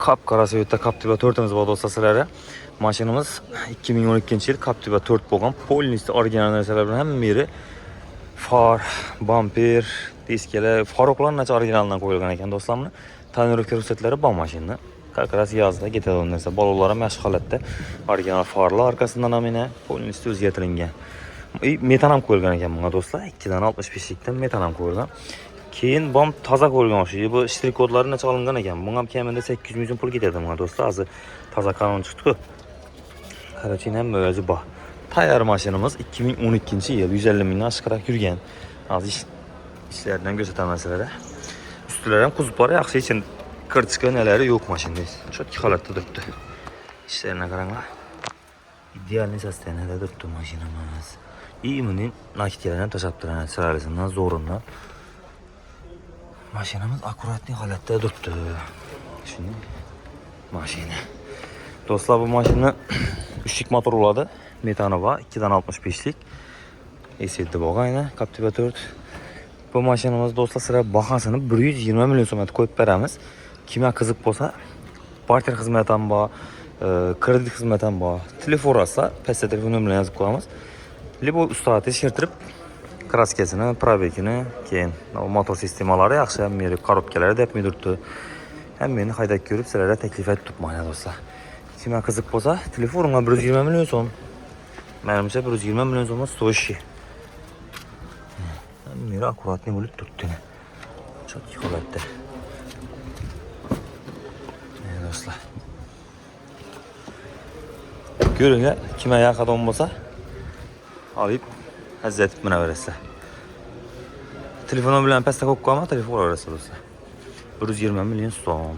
Kapkara Toyota Captiva 4'ümüz var dostlar sizlere. Maşinimiz 2012 yıl Captiva 4 bo'lgan. Polnisi orijinal narsalar bilan hamma yeri far, bumper, disklar, faroklar nacha originaldan qo'yilgan ekan do'stlarni. Tonirovka ruxsatlari bor mashinani. Qarqarasi yozda ketadi narsa. Bolalar ham yaxshi holatda. Original farlar orqasidan ham yana polnisi o'zgartirilgan. Metan ham qo'yilgan ekan bunga do'stlar. 2dan 65likdan metan ham qo'yilgan. Keyin bom toza qo'yilgan o'sha. Bu shtrix kodlari nacha olingan ekan. Bunga ham kamida 800 million pul ketadi bunga do'stlar. Hozir toza qanon chiqdi-ku. Qaraching ham o'zi bor. Tayyor mashinamiz 2012 yil 150 mingdan oshiqroq yurgan. Hozir ishlardan ko'rsataman sizlarga. Ustlari ham quzib bor, yaxshi için kirchka nalari yo'q mashinada. Chotki holatda turibdi. İşlerine qaranglar. İdeal sostoyaniyada turibdi mashinamiz. İyiminin nakitlarini tashlab turadi, siralisidan zo'rindan. Mashinamiz akkuratli holatda turibdi. Shuni mashina. Do'stlar, bu mashina 3lik motor bo'ladi. Metani bor, 2dan 65lik. Esiddi bo'lgan, Captiva 4. Bu mashinamiz do'stlar sizlarga bahosini 120 million so'mga qo'yib beramiz. Kimga qiziq bo'lsa, barter xizmati ham bor, kredit xizmati ham bor. Telefon olsa, pastda telefon bilan yozib qo'yamiz. Libo ustaga tekshirtirib, kraskasini, probegini, keyin motor sistemalari yaxshi, meri korobkalari deb turibdi. Hammani haydab ko'rib, sizlarga taklif etib turibman do'stlar. Kimga qiziq bo'lsa, telefonga 120 million so'm. Menimcha 120 million so'm stoyishi. Meri akkuratli bo'lib turibdi. Chotki holatda. Do'stlar. Ko'ringlar, kimga yaqin bo'lsa, olib azizatib minaverasizlar. Telefonim bilan pastga qo'yib qo'yaman, telefon olaverasizlar do'stlar. 120 million so'm.